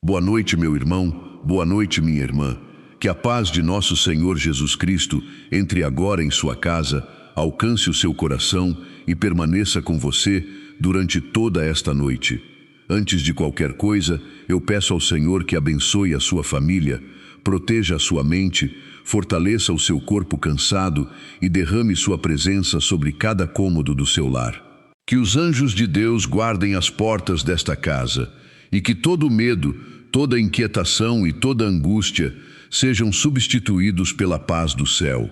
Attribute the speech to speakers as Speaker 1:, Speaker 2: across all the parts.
Speaker 1: Boa noite, meu irmão, boa noite, minha irmã. Que a paz de nosso Senhor Jesus Cristo entre agora em sua casa, alcance o seu coração e permaneça com você durante toda esta noite. Antes de qualquer coisa, eu peço ao Senhor que abençoe a sua família, proteja a sua mente, fortaleça o seu corpo cansado e derrame sua presença sobre cada cômodo do seu lar. Que os anjos de Deus guardem as portas desta casa e que todo medo, toda inquietação e toda angústia sejam substituídos pela paz do céu.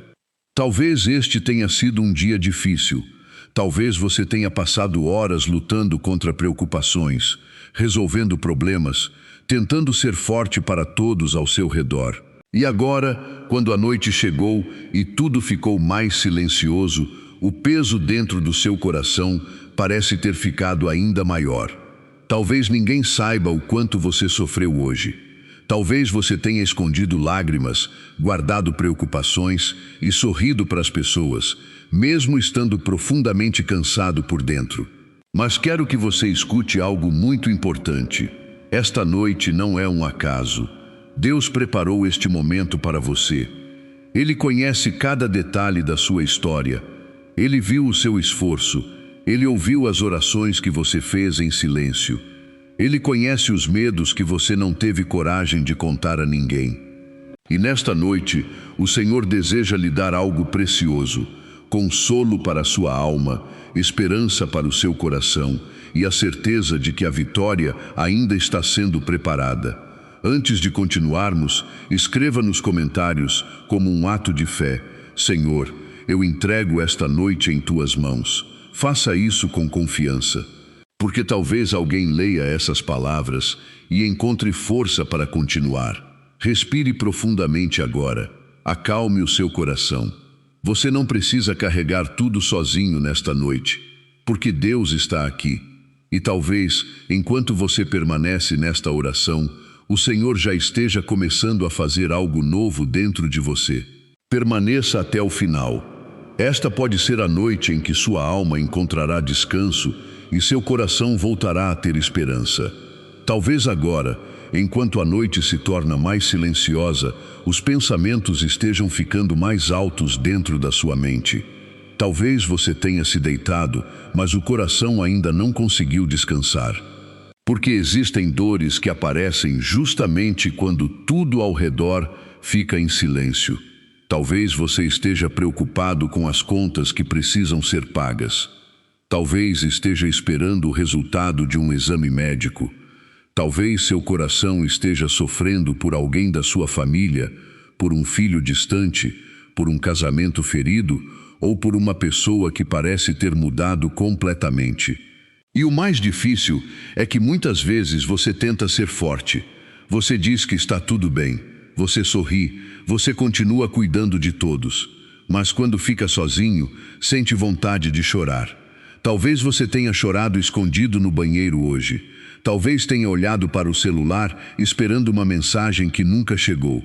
Speaker 1: Talvez este tenha sido um dia difícil. Talvez você tenha passado horas lutando contra preocupações, resolvendo problemas, tentando ser forte para todos ao seu redor. E agora, quando a noite chegou e tudo ficou mais silencioso, o peso dentro do seu coração parece ter ficado ainda maior. Talvez ninguém saiba o quanto você sofreu hoje. Talvez você tenha escondido lágrimas, guardado preocupações e sorrido para as pessoas, mesmo estando profundamente cansado por dentro. Mas quero que você escute algo muito importante. Esta noite não é um acaso. Deus preparou este momento para você. Ele conhece cada detalhe da sua história. Ele viu o seu esforço. Ele ouviu as orações que você fez em silêncio. Ele conhece os medos que você não teve coragem de contar a ninguém. E nesta noite, o Senhor deseja lhe dar algo precioso: consolo para a sua alma, esperança para o seu coração e a certeza de que a vitória ainda está sendo preparada. Antes de continuarmos, escreva nos comentários, como um ato de fé: Senhor, eu entrego esta noite em tuas mãos. Faça isso com confiança, porque talvez alguém leia essas palavras e encontre força para continuar. Respire profundamente agora. Acalme o seu coração. Você não precisa carregar tudo sozinho nesta noite, porque Deus está aqui. E talvez, enquanto você permanece nesta oração, o Senhor já esteja começando a fazer algo novo dentro de você. Permaneça até o final. Esta pode ser a noite em que sua alma encontrará descanso e seu coração voltará a ter esperança. Talvez agora, enquanto a noite se torna mais silenciosa, os pensamentos estejam ficando mais altos dentro da sua mente. Talvez você tenha se deitado, mas o coração ainda não conseguiu descansar. Porque existem dores que aparecem justamente quando tudo ao redor fica em silêncio. Talvez você esteja preocupado com as contas que precisam ser pagas. Talvez esteja esperando o resultado de um exame médico. Talvez seu coração esteja sofrendo por alguém da sua família, por um filho distante, por um casamento ferido ou por uma pessoa que parece ter mudado completamente. E o mais difícil é que muitas vezes você tenta ser forte. Você diz que está tudo bem. Você sorri, você continua cuidando de todos. Mas quando fica sozinho, sente vontade de chorar. Talvez você tenha chorado escondido no banheiro hoje. Talvez tenha olhado para o celular esperando uma mensagem que nunca chegou.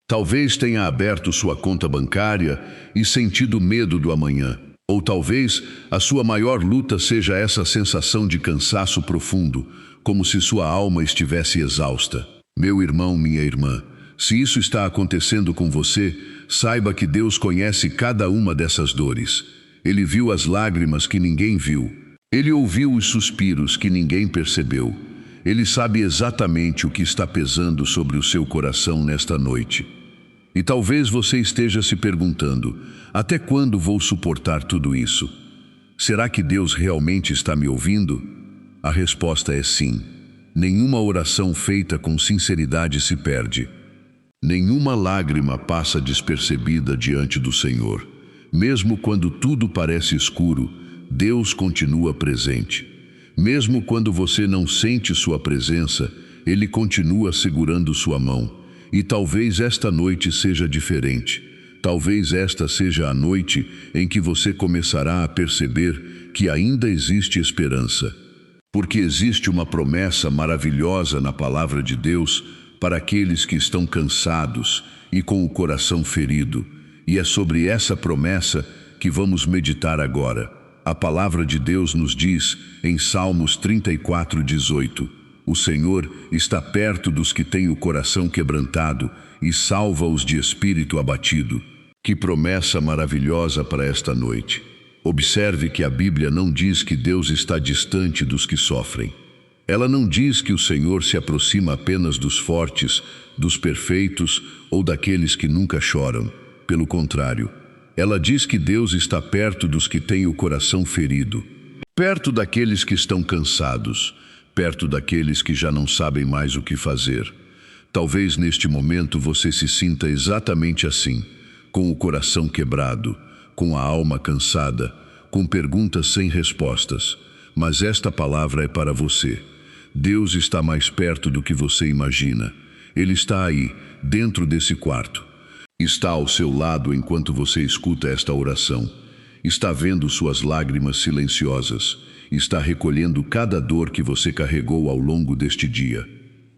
Speaker 1: Talvez tenha aberto sua conta bancária e sentido medo do amanhã. Ou talvez a sua maior luta seja essa sensação de cansaço profundo, como se sua alma estivesse exausta. Meu irmão, minha irmã, se isso está acontecendo com você, saiba que Deus conhece cada uma dessas dores. Ele viu as lágrimas que ninguém viu. Ele ouviu os suspiros que ninguém percebeu. Ele sabe exatamente o que está pesando sobre o seu coração nesta noite. E talvez você esteja se perguntando: até quando vou suportar tudo isso? Será que Deus realmente está me ouvindo? A resposta é sim. Nenhuma oração feita com sinceridade se perde. Nenhuma lágrima passa despercebida diante do Senhor. Mesmo quando tudo parece escuro, Deus continua presente. Mesmo quando você não sente sua presença, Ele continua segurando sua mão. E talvez esta noite seja diferente. Talvez esta seja a noite em que você começará a perceber que ainda existe esperança. Porque existe uma promessa maravilhosa na palavra de Deus para aqueles que estão cansados e com o coração ferido. E é sobre essa promessa que vamos meditar agora. A palavra de Deus nos diz, em Salmos 34:18, O Senhor está perto dos que têm o coração quebrantado e salva-os de espírito abatido. Que promessa maravilhosa para esta noite! Observe que a Bíblia não diz que Deus está distante dos que sofrem. Ela não diz que o Senhor se aproxima apenas dos fortes, dos perfeitos ou daqueles que nunca choram. Pelo contrário, ela diz que Deus está perto dos que têm o coração ferido, perto daqueles que estão cansados, perto daqueles que já não sabem mais o que fazer. Talvez neste momento você se sinta exatamente assim, com o coração quebrado, com a alma cansada, com perguntas sem respostas. Mas esta palavra é para você. Deus está mais perto do que você imagina. Ele está aí, dentro desse quarto. Está ao seu lado enquanto você escuta esta oração. Está vendo suas lágrimas silenciosas. Está recolhendo cada dor que você carregou ao longo deste dia.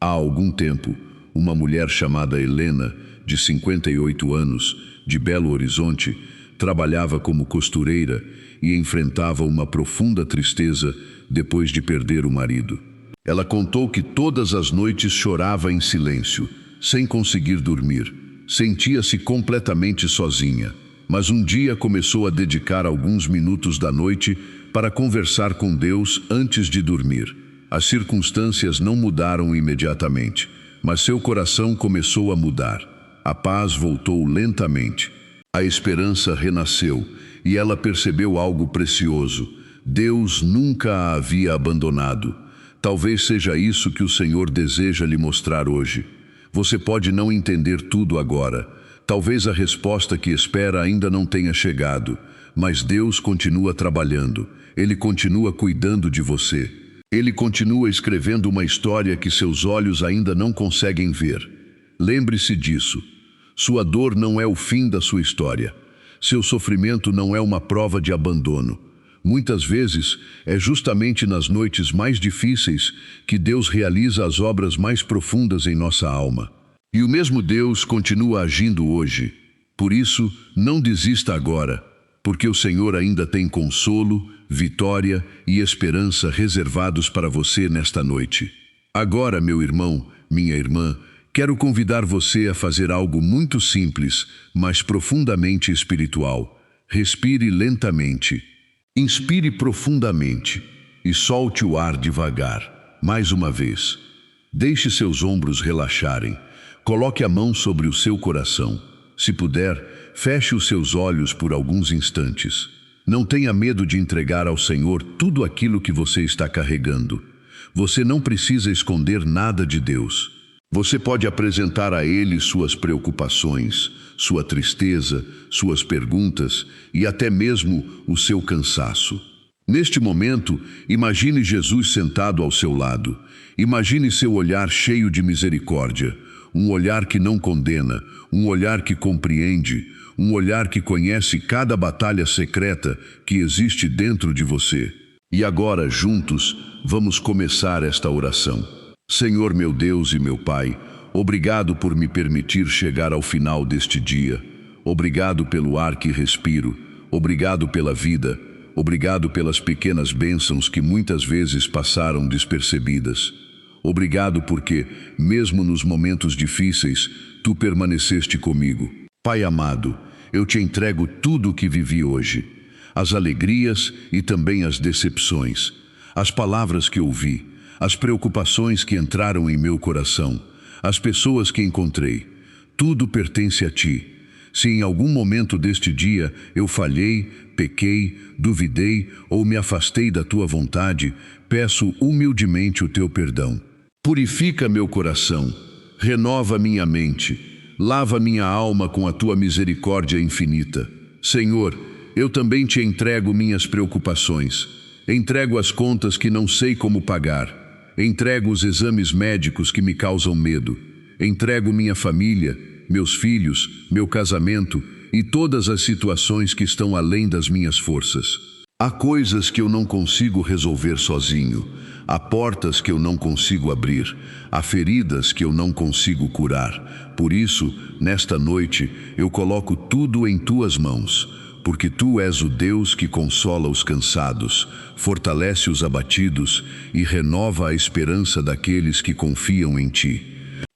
Speaker 1: Há algum tempo, uma mulher chamada Helena, de 58 anos, de Belo Horizonte, trabalhava como costureira e enfrentava uma profunda tristeza depois de perder o marido. Ela contou que todas as noites chorava em silêncio, sem conseguir dormir. Sentia-se completamente sozinha, mas um dia começou a dedicar alguns minutos da noite para conversar com Deus antes de dormir. As circunstâncias não mudaram imediatamente, mas seu coração começou a mudar. A paz voltou lentamente. A esperança renasceu e ela percebeu algo precioso. Deus nunca a havia abandonado. Talvez seja isso que o Senhor deseja lhe mostrar hoje. Você pode não entender tudo agora. Talvez a resposta que espera ainda não tenha chegado, mas Deus continua trabalhando. Ele continua cuidando de você. Ele continua escrevendo uma história que seus olhos ainda não conseguem ver. Lembre-se disso. Sua dor não é o fim da sua história. Seu sofrimento não é uma prova de abandono. Muitas vezes, é justamente nas noites mais difíceis que Deus realiza as obras mais profundas em nossa alma. E o mesmo Deus continua agindo hoje. Por isso, não desista agora, porque o Senhor ainda tem consolo, vitória e esperança reservados para você nesta noite. Agora, meu irmão, minha irmã, quero convidar você a fazer algo muito simples, mas profundamente espiritual. Respire lentamente. Inspire profundamente e solte o ar devagar. Mais uma vez. Deixe seus ombros relaxarem. Coloque a mão sobre o seu coração. Se puder, feche os seus olhos por alguns instantes. Não tenha medo de entregar ao Senhor tudo aquilo que você está carregando. Você não precisa esconder nada de Deus. Você pode apresentar a Ele suas preocupações, sua tristeza, suas perguntas e até mesmo o seu cansaço. Neste momento, imagine Jesus sentado ao seu lado. Imagine seu olhar cheio de misericórdia, um olhar que não condena, um olhar que compreende, um olhar que conhece cada batalha secreta que existe dentro de você. E agora, juntos, vamos começar esta oração. Senhor meu Deus e meu Pai, obrigado por me permitir chegar ao final deste dia. Obrigado pelo ar que respiro. Obrigado pela vida. Obrigado pelas pequenas bênçãos que muitas vezes passaram despercebidas. Obrigado porque, mesmo nos momentos difíceis, Tu permaneceste comigo. Pai amado, eu Te entrego tudo o que vivi hoje. As alegrias e também as decepções. As palavras que ouvi. As preocupações que entraram em meu coração. As pessoas que encontrei. Tudo pertence a Ti. Se em algum momento deste dia eu falhei, pequei, duvidei ou me afastei da Tua vontade, peço humildemente o Teu perdão. Purifica meu coração, renova minha mente, lava minha alma com a Tua misericórdia infinita. Senhor, eu também Te entrego minhas preocupações, entrego as contas que não sei como pagar, entrego os exames médicos que me causam medo, entrego minha família, meus filhos, meu casamento e todas as situações que estão além das minhas forças. Há coisas que eu não consigo resolver sozinho, há portas que eu não consigo abrir, há feridas que eu não consigo curar. Por isso, nesta noite, eu coloco tudo em Tuas mãos. porque Tu és o Deus que consola os cansados, fortalece os abatidos e renova a esperança daqueles que confiam em Ti.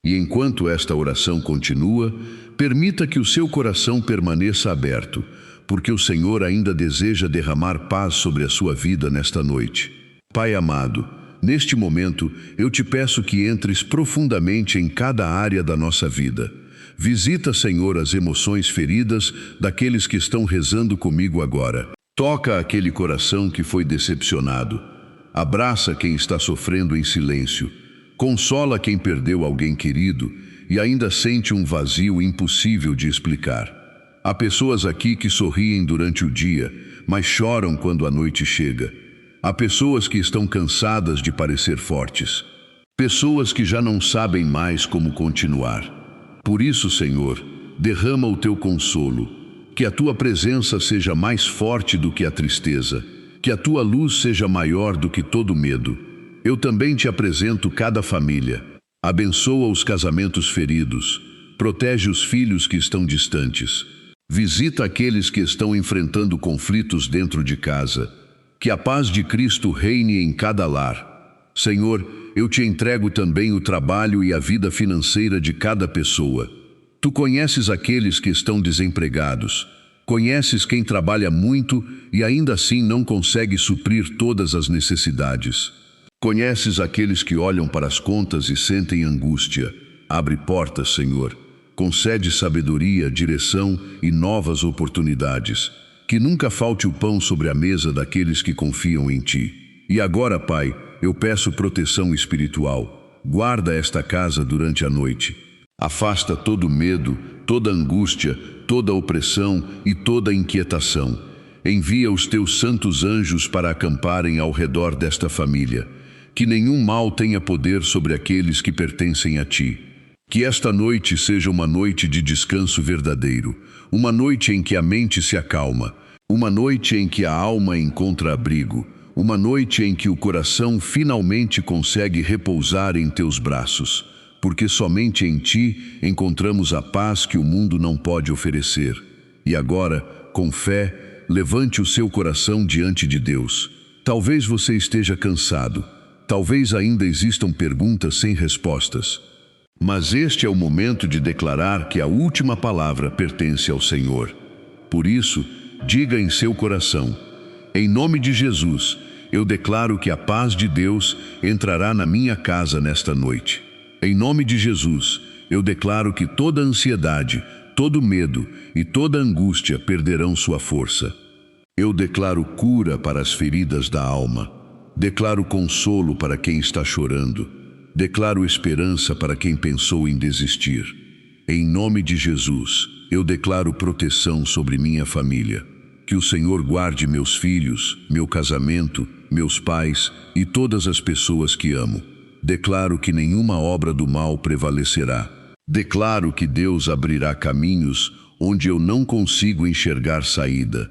Speaker 1: E enquanto esta oração continua, permita que o seu coração permaneça aberto, porque o Senhor ainda deseja derramar paz sobre a sua vida nesta noite. Pai amado, neste momento eu te peço que entres profundamente em cada área da nossa vida. Visita, Senhor, as emoções feridas daqueles que estão rezando comigo agora. Toca aquele coração que foi decepcionado. Abraça quem está sofrendo em silêncio. Consola quem perdeu alguém querido e ainda sente um vazio impossível de explicar. Há pessoas aqui que sorriem durante o dia, mas choram quando a noite chega. Há pessoas que estão cansadas de parecer fortes. Pessoas que já não sabem mais como continuar. Por isso, Senhor, derrama o Teu consolo, que a Tua presença seja mais forte do que a tristeza, que a Tua luz seja maior do que todo medo. Eu também te apresento cada família. Abençoa os casamentos feridos, protege os filhos que estão distantes. Visita aqueles que estão enfrentando conflitos dentro de casa. Que a paz de Cristo reine em cada lar. Senhor, eu te entrego também o trabalho e a vida financeira de cada pessoa. Tu conheces aqueles que estão desempregados. Conheces quem trabalha muito e ainda assim não consegue suprir todas as necessidades. Conheces aqueles que olham para as contas e sentem angústia. Abre portas, Senhor. Concede sabedoria, direção e novas oportunidades. Que nunca falte o pão sobre a mesa daqueles que confiam em Ti. E agora, Pai, eu peço proteção espiritual. Guarda esta casa durante a noite. Afasta todo medo, toda angústia, toda opressão e toda inquietação. Envia os Teus santos anjos para acamparem ao redor desta família. Que nenhum mal tenha poder sobre aqueles que pertencem a Ti. Que esta noite seja uma noite de descanso verdadeiro, uma noite em que a mente se acalma, uma noite em que a alma encontra abrigo, uma noite em que o coração finalmente consegue repousar em Teus braços, porque somente em Ti encontramos a paz que o mundo não pode oferecer. E agora, com fé, levante o seu coração diante de Deus. Talvez você esteja cansado, talvez ainda existam perguntas sem respostas. Mas este é o momento de declarar que a última palavra pertence ao Senhor. Por isso, diga em seu coração: em nome de Jesus, eu declaro que a paz de Deus entrará na minha casa nesta noite. Em nome de Jesus, eu declaro que toda ansiedade, todo medo e toda angústia perderão sua força. Eu declaro cura para as feridas da alma. Declaro consolo para quem está chorando. Declaro esperança para quem pensou em desistir. Em nome de Jesus, eu declaro proteção sobre minha família. Que o Senhor guarde meus filhos, meu casamento, meus pais e todas as pessoas que amo. Declaro que nenhuma obra do mal prevalecerá. Declaro que Deus abrirá caminhos onde eu não consigo enxergar saída.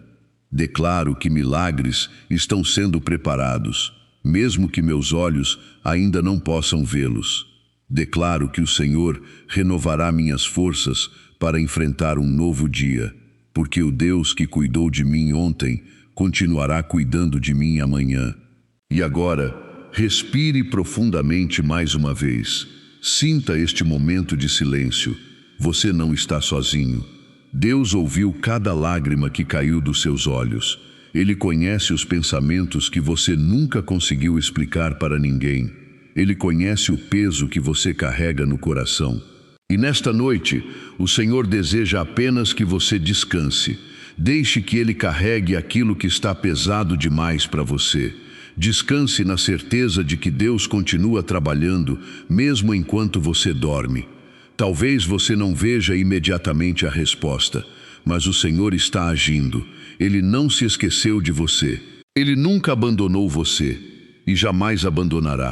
Speaker 1: Declaro que milagres estão sendo preparados, mesmo que meus olhos ainda não possam vê-los. Declaro que o Senhor renovará minhas forças para enfrentar um novo dia, porque o Deus que cuidou de mim ontem continuará cuidando de mim amanhã. E agora, respire profundamente mais uma vez. Sinta este momento de silêncio. Você não está sozinho. Deus ouviu cada lágrima que caiu dos seus olhos. Ele conhece os pensamentos que você nunca conseguiu explicar para ninguém. Ele conhece o peso que você carrega no coração. E nesta noite, o Senhor deseja apenas que você descanse. Deixe que Ele carregue aquilo que está pesado demais para você. Descanse na certeza de que Deus continua trabalhando, mesmo enquanto você dorme. Talvez você não veja imediatamente a resposta, mas o Senhor está agindo. Ele não se esqueceu de você. Ele nunca abandonou você e jamais abandonará.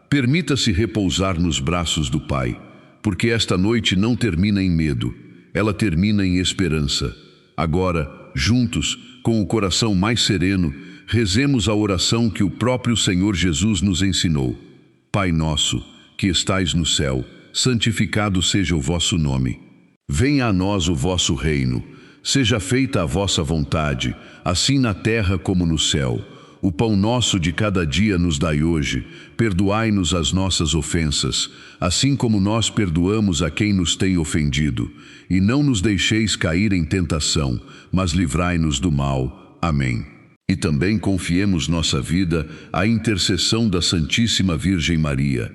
Speaker 1: Permita-se repousar nos braços do Pai, porque esta noite não termina em medo, ela termina em esperança. Agora, juntos, com o coração mais sereno, rezemos a oração que o próprio Senhor Jesus nos ensinou. Pai nosso, que estais no céu, santificado seja o vosso nome. Venha a nós o vosso reino. Seja feita a vossa vontade, assim na terra como no céu. O pão nosso de cada dia nos dai hoje. Perdoai-nos as nossas ofensas, assim como nós perdoamos a quem nos tem ofendido. E não nos deixeis cair em tentação, mas livrai-nos do mal. Amém. E também confiemos nossa vida à intercessão da Santíssima Virgem Maria.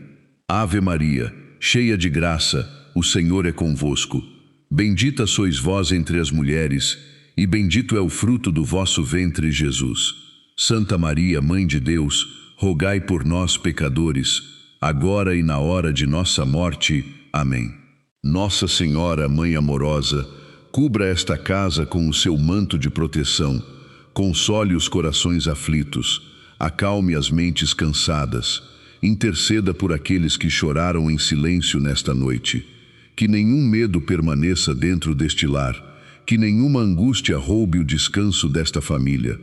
Speaker 1: Ave Maria, cheia de graça, o Senhor é convosco. Bendita sois vós entre as mulheres, e bendito é o fruto do vosso ventre, Jesus. Santa Maria, Mãe de Deus, rogai por nós, pecadores, agora e na hora de nossa morte. Amém. Nossa Senhora, Mãe amorosa, cubra esta casa com o seu manto de proteção, console os corações aflitos, acalme as mentes cansadas, interceda por aqueles que choraram em silêncio nesta noite. Que nenhum medo permaneça dentro deste lar, que nenhuma angústia roube o descanso desta família.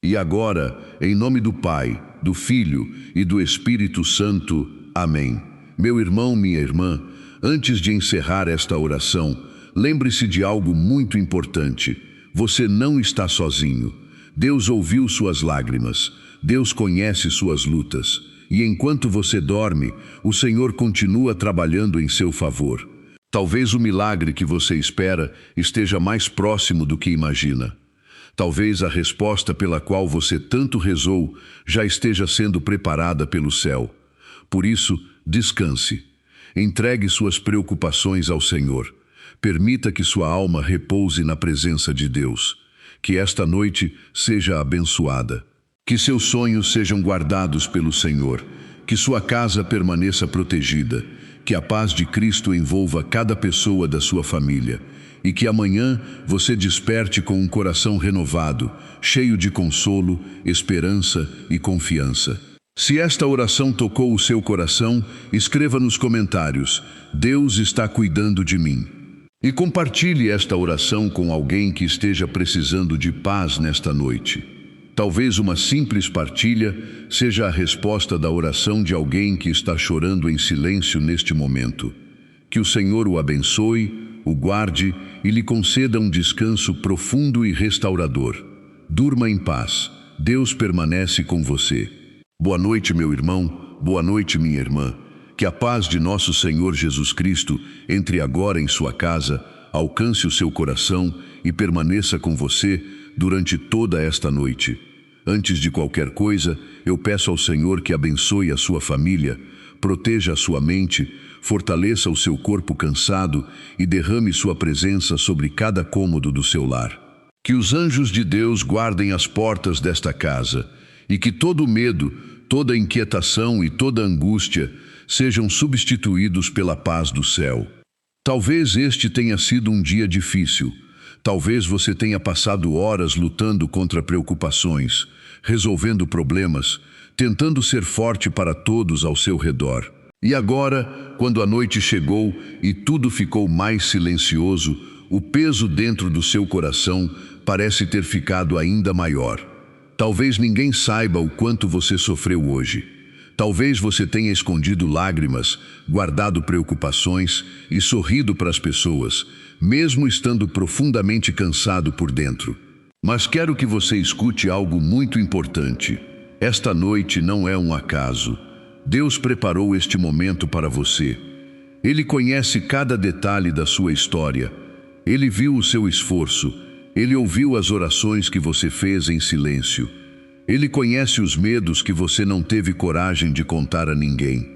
Speaker 1: E agora, em nome do Pai, do Filho e do Espírito Santo. Amém. Meu irmão, minha irmã, antes de encerrar esta oração, lembre-se de algo muito importante. Você não está sozinho. Deus ouviu suas lágrimas. Deus conhece suas lutas. E enquanto você dorme, o Senhor continua trabalhando em seu favor. Talvez o milagre que você espera esteja mais próximo do que imagina. Talvez a resposta pela qual você tanto rezou já esteja sendo preparada pelo céu. Por isso, descanse. Entregue suas preocupações ao Senhor. Permita que sua alma repouse na presença de Deus. Que esta noite seja abençoada. Que seus sonhos sejam guardados pelo Senhor. Que sua casa permaneça protegida. Que a paz de Cristo envolva cada pessoa da sua família. E que amanhã você desperte com um coração renovado, cheio de consolo, esperança e confiança. Se esta oração tocou o seu coração, escreva nos comentários: Deus está cuidando de mim. E compartilhe esta oração com alguém que esteja precisando de paz nesta noite. Talvez uma simples partilha seja a resposta da oração de alguém que está chorando em silêncio neste momento. Que o Senhor o abençoe, o guarde e lhe conceda um descanso profundo e restaurador. Durma em paz. Deus permanece com você. Boa noite, meu irmão. Boa noite, minha irmã. Que a paz de nosso Senhor Jesus Cristo entre agora em sua casa, alcance o seu coração e permaneça com você durante toda esta noite. Antes de qualquer coisa, eu peço ao Senhor que abençoe a sua família, proteja a sua mente, fortaleça o seu corpo cansado e derrame sua presença sobre cada cômodo do seu lar. Que os anjos de Deus guardem as portas desta casa e que todo medo, toda inquietação e toda angústia sejam substituídos pela paz do céu. Talvez este tenha sido um dia difícil. Talvez você tenha passado horas lutando contra preocupações, resolvendo problemas, tentando ser forte para todos ao seu redor. E agora, quando a noite chegou e tudo ficou mais silencioso, o peso dentro do seu coração parece ter ficado ainda maior. Talvez ninguém saiba o quanto você sofreu hoje. Talvez você tenha escondido lágrimas, guardado preocupações e sorrido para as pessoas, mesmo estando profundamente cansado por dentro. Mas quero que você escute algo muito importante. Esta noite não é um acaso. Deus preparou este momento para você. Ele conhece cada detalhe da sua história. Ele viu o seu esforço. Ele ouviu as orações que você fez em silêncio. Ele conhece os medos que você não teve coragem de contar a ninguém.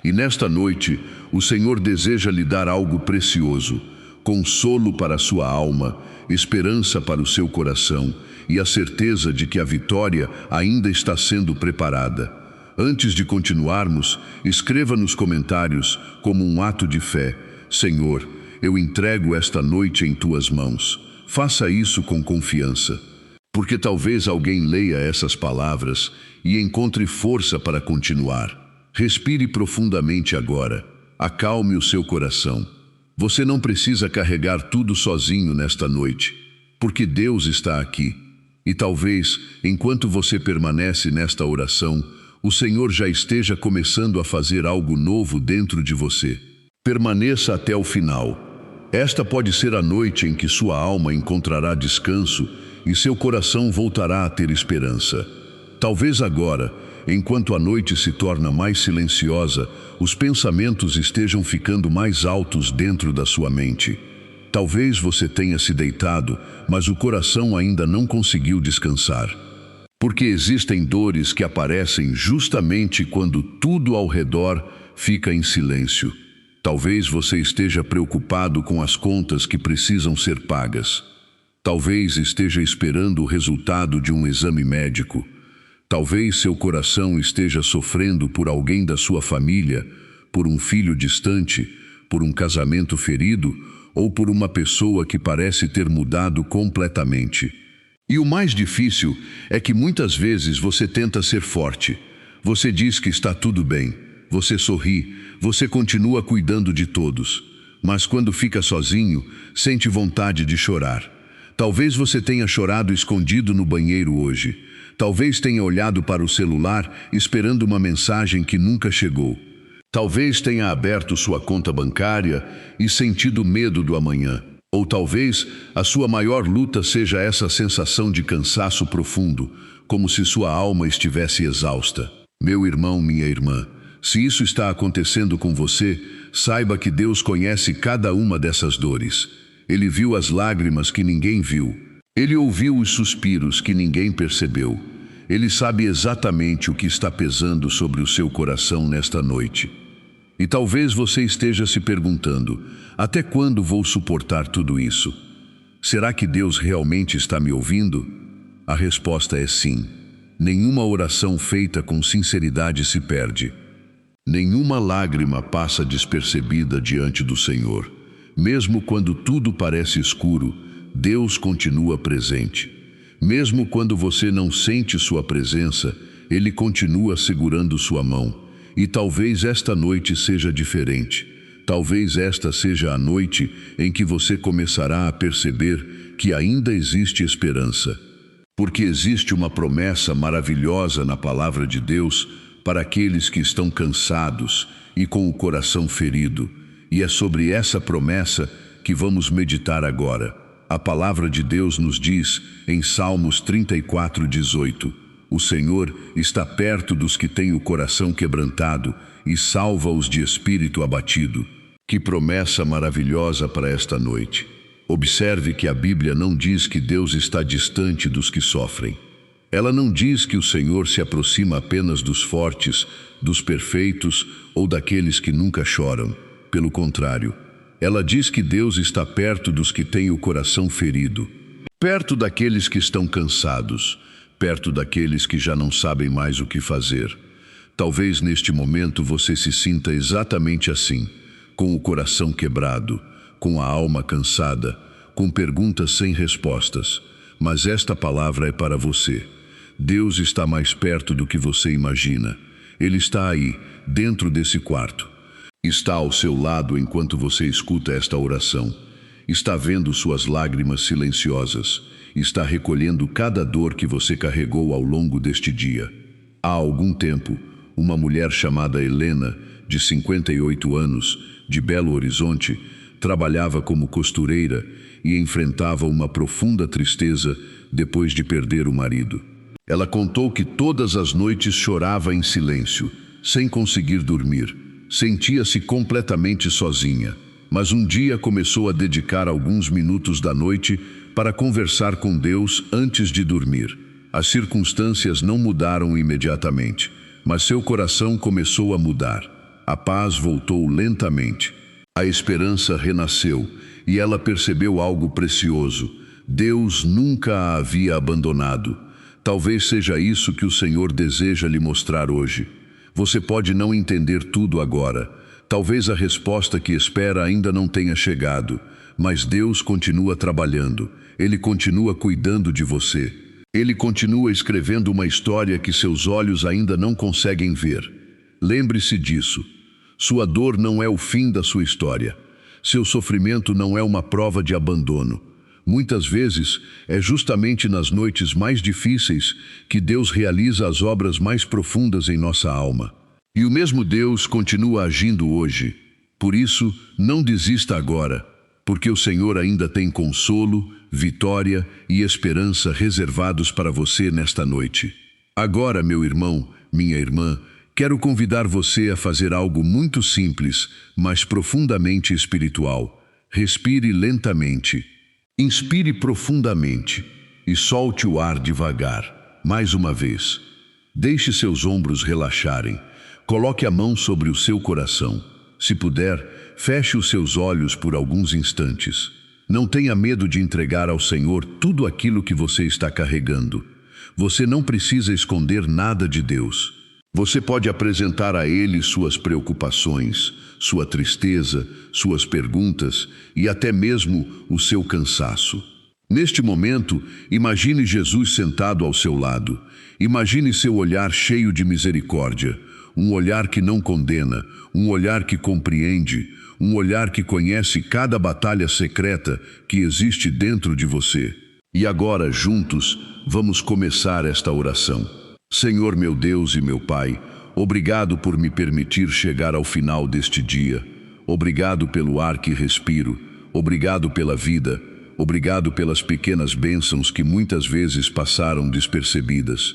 Speaker 1: E nesta noite, o Senhor deseja lhe dar algo precioso: consolo para a sua alma, esperança para o seu coração e a certeza de que a vitória ainda está sendo preparada. Antes de continuarmos, escreva nos comentários, como um ato de fé: Senhor, eu entrego esta noite em tuas mãos. Faça isso com confiança, porque talvez alguém leia essas palavras e encontre força para continuar. Respire profundamente agora. Acalme o seu coração. Você não precisa carregar tudo sozinho nesta noite, porque Deus está aqui. E talvez, enquanto você permanece nesta oração, o Senhor já esteja começando a fazer algo novo dentro de você. Permaneça até o final. Esta pode ser a noite em que sua alma encontrará descanso e seu coração voltará a ter esperança. Talvez agora, enquanto a noite se torna mais silenciosa, os pensamentos estejam ficando mais altos dentro da sua mente. Talvez você tenha se deitado, mas o coração ainda não conseguiu descansar. Porque existem dores que aparecem justamente quando tudo ao redor fica em silêncio. Talvez você esteja preocupado com as contas que precisam ser pagas. Talvez esteja esperando o resultado de um exame médico. Talvez seu coração esteja sofrendo por alguém da sua família, por um filho distante, por um casamento ferido ou por uma pessoa que parece ter mudado completamente. E o mais difícil é que muitas vezes você tenta ser forte. Você diz que está tudo bem, você sorri, você continua cuidando de todos. Mas quando fica sozinho, sente vontade de chorar. Talvez você tenha chorado escondido no banheiro hoje. Talvez tenha olhado para o celular esperando uma mensagem que nunca chegou. Talvez tenha aberto sua conta bancária e sentido medo do amanhã. Ou talvez a sua maior luta seja essa sensação de cansaço profundo, como se sua alma estivesse exausta. Meu irmão, minha irmã, se isso está acontecendo com você, saiba que Deus conhece cada uma dessas dores. Ele viu as lágrimas que ninguém viu. Ele ouviu os suspiros que ninguém percebeu. Ele sabe exatamente o que está pesando sobre o seu coração nesta noite. E talvez você esteja se perguntando: até quando vou suportar tudo isso? Será que Deus realmente está me ouvindo? A resposta é sim. Nenhuma oração feita com sinceridade se perde. Nenhuma lágrima passa despercebida diante do Senhor. Mesmo quando tudo parece escuro, Deus continua presente. Mesmo quando você não sente sua presença, Ele continua segurando sua mão. E talvez esta noite seja diferente. Talvez esta seja a noite em que você começará a perceber que ainda existe esperança. Porque existe uma promessa maravilhosa na palavra de Deus para aqueles que estão cansados e com o coração ferido. E é sobre essa promessa que vamos meditar agora. A palavra de Deus nos diz em Salmos 34:18: o Senhor está perto dos que têm o coração quebrantado e salva-os de espírito abatido. Que promessa maravilhosa para esta noite. Observe que a Bíblia não diz que Deus está distante dos que sofrem. Ela não diz que o Senhor se aproxima apenas dos fortes, dos perfeitos ou daqueles que nunca choram. Pelo contrário, ela diz que Deus está perto dos que têm o coração ferido, perto daqueles que estão cansados, perto daqueles que já não sabem mais o que fazer. Talvez neste momento você se sinta exatamente assim, com o coração quebrado, com a alma cansada, com perguntas sem respostas. Mas esta palavra é para você. Deus está mais perto do que você imagina. Ele está aí, dentro desse quarto. Está ao seu lado enquanto você escuta esta oração. Está vendo suas lágrimas silenciosas. Está recolhendo cada dor que você carregou ao longo deste dia. Há algum tempo, uma mulher chamada Helena, de 58 anos, de Belo Horizonte, trabalhava como costureira e enfrentava uma profunda tristeza depois de perder o marido. Ela contou que todas as noites chorava em silêncio, sem conseguir dormir. Sentia-se completamente sozinha, mas um dia começou a dedicar alguns minutos da noite para conversar com Deus antes de dormir. As circunstâncias não mudaram imediatamente, mas seu coração começou a mudar. A paz voltou lentamente. A esperança renasceu e ela percebeu algo precioso. Deus nunca a havia abandonado. Talvez seja isso que o Senhor deseja lhe mostrar hoje. Você pode não entender tudo agora. Talvez a resposta que espera ainda não tenha chegado, mas Deus continua trabalhando. Ele continua cuidando de você. Ele continua escrevendo uma história que seus olhos ainda não conseguem ver. Lembre-se disso. Sua dor não é o fim da sua história. Seu sofrimento não é uma prova de abandono. Muitas vezes, é justamente nas noites mais difíceis que Deus realiza as obras mais profundas em nossa alma. E o mesmo Deus continua agindo hoje. Por isso, não desista agora. porque o Senhor ainda tem consolo, vitória e esperança reservados para você nesta noite. Agora, meu irmão, minha irmã, quero convidar você a fazer algo muito simples, mas profundamente espiritual. Respire lentamente. Inspire profundamente e solte o ar devagar. Mais uma vez. Deixe seus ombros relaxarem. Coloque a mão sobre o seu coração. Se puder, feche os seus olhos por alguns instantes. Não tenha medo de entregar ao Senhor tudo aquilo que você está carregando. Você não precisa esconder nada de Deus. Você pode apresentar a Ele suas preocupações, sua tristeza, suas perguntas e até mesmo o seu cansaço. Neste momento, imagine Jesus sentado ao seu lado. Imagine seu olhar cheio de misericórdia, um olhar que não condena, um olhar que compreende, um olhar que conhece cada batalha secreta que existe dentro de você. E agora, juntos, vamos começar esta oração. Senhor meu Deus e meu Pai, obrigado por me permitir chegar ao final deste dia. Obrigado pelo ar que respiro. Obrigado pela vida. Obrigado pelas pequenas bênçãos que muitas vezes passaram despercebidas.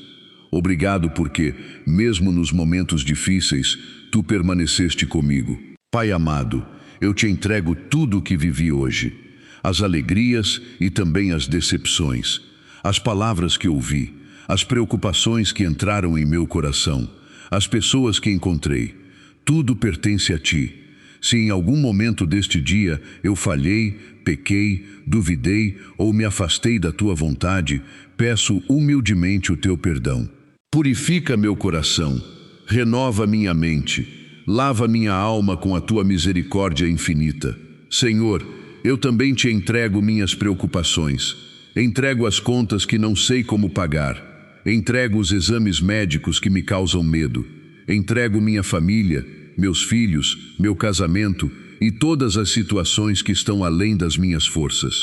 Speaker 1: Obrigado porque, mesmo nos momentos difíceis, Tu permaneceste comigo. Pai amado, eu Te entrego tudo o que vivi hoje. As alegrias e também as decepções, as palavras que ouvi, as preocupações que entraram em meu coração, as pessoas que encontrei. Tudo pertence a Ti. Se em algum momento deste dia eu falhei, pequei, duvidei ou me afastei da Tua vontade, peço humildemente o Teu perdão. Purifica meu coração, renova minha mente, lava minha alma com a Tua misericórdia infinita. Senhor, eu também Te entrego minhas preocupações, entrego as contas que não sei como pagar, entrego os exames médicos que me causam medo, entrego minha família, meus filhos, meu casamento e todas as situações que estão além das minhas forças.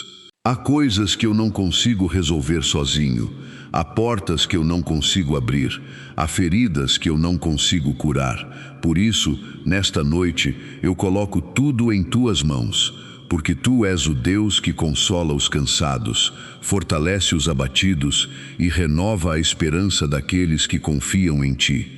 Speaker 1: Há coisas que eu não consigo resolver sozinho, há portas que eu não consigo abrir, há feridas que eu não consigo curar. Por isso, nesta noite, eu coloco tudo em Tuas mãos, porque Tu és o Deus que consola os cansados, fortalece os abatidos e renova a esperança daqueles que confiam em Ti.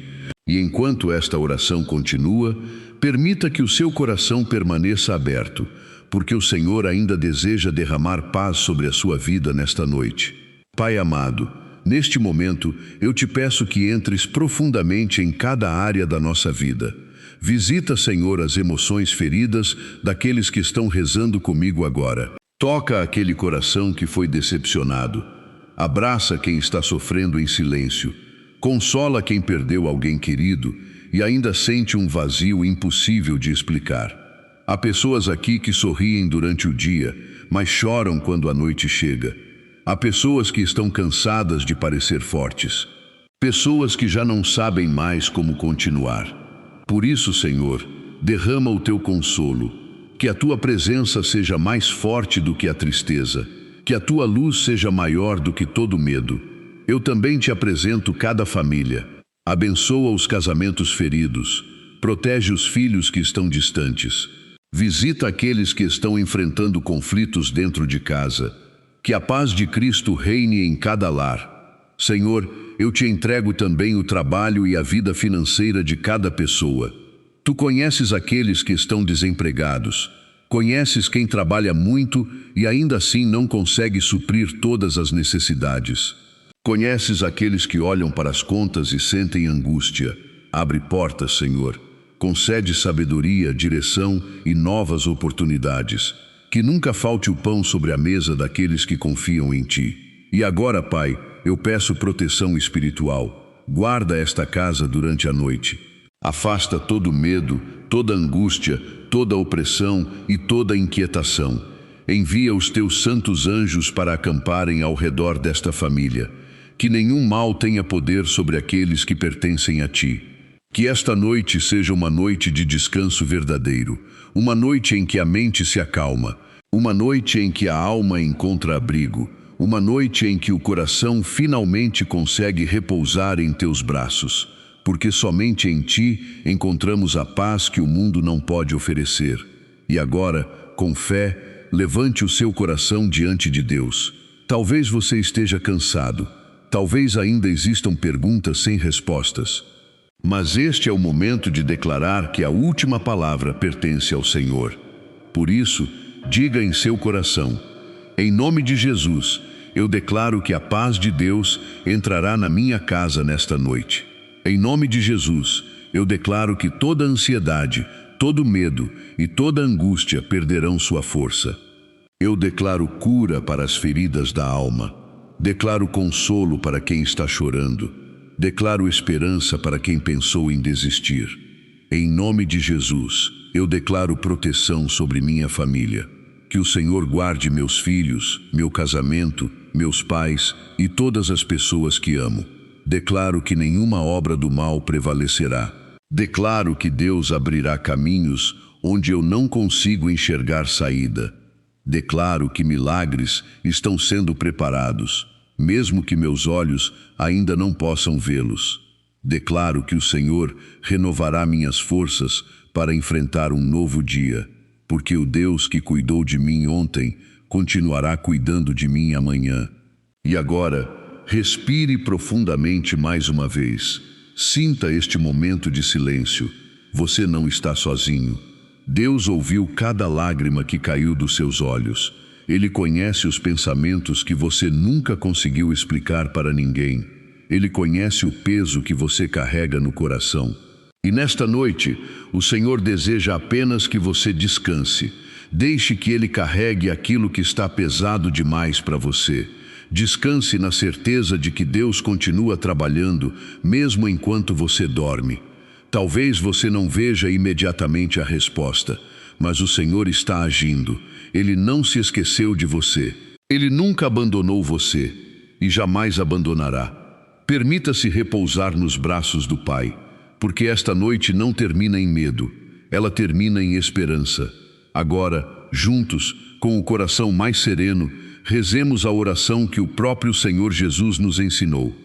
Speaker 1: E enquanto esta oração continua, permita que o seu coração permaneça aberto, porque o Senhor ainda deseja derramar paz sobre a sua vida nesta noite. Pai amado, neste momento eu Te peço que entres profundamente em cada área da nossa vida. Visita, Senhor, as emoções feridas daqueles que estão rezando comigo agora. Toca aquele coração que foi decepcionado. Abraça quem está sofrendo em silêncio. Consola quem perdeu alguém querido e ainda sente um vazio impossível de explicar. Há pessoas aqui que sorriem durante o dia, mas choram quando a noite chega. Há pessoas que estão cansadas de parecer fortes. Pessoas que já não sabem mais como continuar. Por isso, Senhor, derrama o Teu consolo, que a Tua presença seja mais forte do que a tristeza, que a Tua luz seja maior do que todo medo. Eu também Te apresento cada família. Abençoa os casamentos feridos, protege os filhos que estão distantes. Visita aqueles que estão enfrentando conflitos dentro de casa. Que a paz de Cristo reine em cada lar. Senhor, eu Te entrego também o trabalho e a vida financeira de cada pessoa. Tu conheces aqueles que estão desempregados. Conheces quem trabalha muito e ainda assim não consegue suprir todas as necessidades. Conheces aqueles que olham para as contas e sentem angústia. Abre portas, Senhor. Concede sabedoria, direção e novas oportunidades. Que nunca falte o pão sobre a mesa daqueles que confiam em Ti. E agora, Pai, eu peço proteção espiritual. Guarda esta casa durante a noite. Afasta todo medo, toda angústia, toda opressão e toda inquietação. Envia os Teus santos anjos para acamparem ao redor desta família. Que nenhum mal tenha poder sobre aqueles que pertencem a Ti. Que esta noite seja uma noite de descanso verdadeiro, uma noite em que a mente se acalma, uma noite em que a alma encontra abrigo, uma noite em que o coração finalmente consegue repousar em Teus braços, porque somente em Ti encontramos a paz que o mundo não pode oferecer. E agora, com fé, levante o seu coração diante de Deus. Talvez você esteja cansado. Talvez ainda existam perguntas sem respostas. Mas este é o momento de declarar que a última palavra pertence ao Senhor. Por isso, diga em seu coração: em nome de Jesus, eu declaro que a paz de Deus entrará na minha casa nesta noite. Em nome de Jesus, eu declaro que toda ansiedade, todo medo e toda angústia perderão sua força. Eu declaro cura para as feridas da alma. Declaro consolo para quem está chorando. Declaro esperança para quem pensou em desistir. Em nome de Jesus, eu declaro proteção sobre minha família. Que o Senhor guarde meus filhos, meu casamento, meus pais e todas as pessoas que amo. Declaro que nenhuma obra do mal prevalecerá. Declaro que Deus abrirá caminhos onde eu não consigo enxergar saída. Declaro que milagres estão sendo preparados, mesmo que meus olhos ainda não possam vê-los. Declaro que o Senhor renovará minhas forças para enfrentar um novo dia, porque o Deus que cuidou de mim ontem continuará cuidando de mim amanhã. E agora, respire profundamente mais uma vez. Sinta este momento de silêncio. Você não está sozinho. Deus ouviu cada lágrima que caiu dos seus olhos. Ele conhece os pensamentos que você nunca conseguiu explicar para ninguém. Ele conhece o peso que você carrega no coração. E nesta noite, o Senhor deseja apenas que você descanse. Deixe que Ele carregue aquilo que está pesado demais para você. Descanse na certeza de que Deus continua trabalhando, mesmo enquanto você dorme. Talvez você não veja imediatamente a resposta, mas o Senhor está agindo. Ele não se esqueceu de você. Ele nunca abandonou você e jamais abandonará. Permita-se repousar nos braços do Pai, porque esta noite não termina em medo, ela termina em esperança. Agora, juntos, com o coração mais sereno, rezemos a oração que o próprio Senhor Jesus nos ensinou.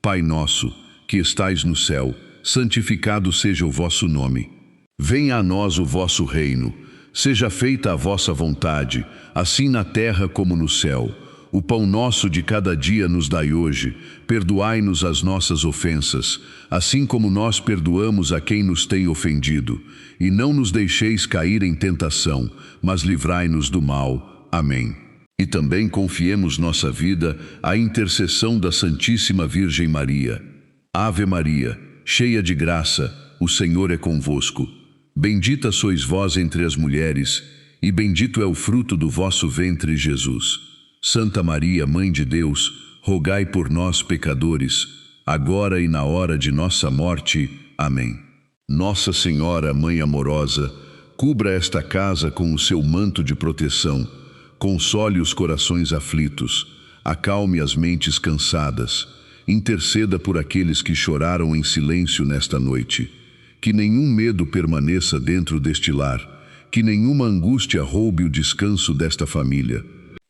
Speaker 1: Pai nosso, que estais no céu, santificado seja o vosso nome. Venha a nós o vosso reino. Seja feita a vossa vontade, assim na terra como no céu. O pão nosso de cada dia nos dai hoje. Perdoai-nos as nossas ofensas, assim como nós perdoamos a quem nos tem ofendido. E não nos deixeis cair em tentação, mas livrai-nos do mal. Amém. E também confiemos nossa vida à intercessão da Santíssima Virgem Maria. Ave Maria, cheia de graça, o Senhor é convosco. Bendita sois vós entre as mulheres, e bendito é o fruto do vosso ventre, Jesus. Santa Maria, Mãe de Deus, rogai por nós, pecadores, agora e na hora de nossa morte. Amém. Nossa Senhora, Mãe amorosa, cubra esta casa com o seu manto de proteção. Console os corações aflitos, acalme as mentes cansadas, interceda por aqueles que choraram em silêncio nesta noite. Que nenhum medo permaneça dentro deste lar, que nenhuma angústia roube o descanso desta família.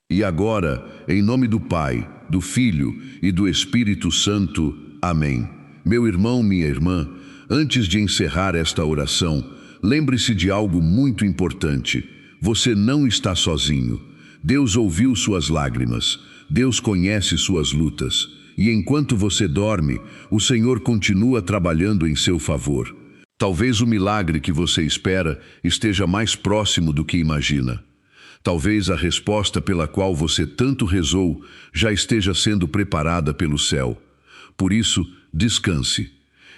Speaker 1: E agora, em nome do Pai, do Filho e do Espírito Santo. Amém. Meu irmão, minha irmã, antes de encerrar esta oração, lembre-se de algo muito importante. Você não está sozinho. Deus ouviu suas lágrimas, Deus conhece suas lutas, e enquanto você dorme, o Senhor continua trabalhando em seu favor. Talvez o milagre que você espera esteja mais próximo do que imagina. Talvez a resposta pela qual você tanto rezou já esteja sendo preparada pelo céu. Por isso, descanse.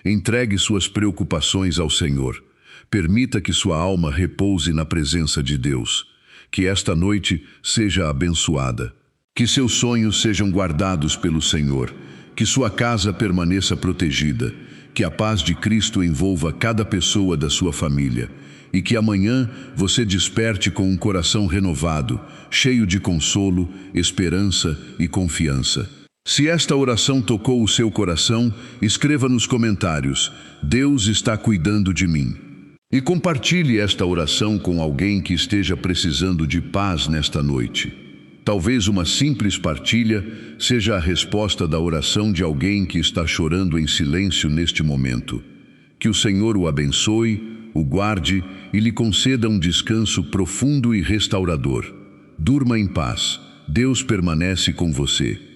Speaker 1: Entregue suas preocupações ao Senhor. Permita que sua alma repouse na presença de Deus. Que esta noite seja abençoada. Que seus sonhos sejam guardados pelo Senhor. Que sua casa permaneça protegida. Que a paz de Cristo envolva cada pessoa da sua família. E que amanhã você desperte com um coração renovado, cheio de consolo, esperança e confiança. Se esta oração tocou o seu coração, escreva nos comentários: Deus está cuidando de mim. E compartilhe esta oração com alguém que esteja precisando de paz nesta noite. Talvez uma simples partilha seja a resposta da oração de alguém que está chorando em silêncio neste momento. Que o Senhor o abençoe, o guarde e lhe conceda um descanso profundo e restaurador. Durma em paz. Deus permanece com você.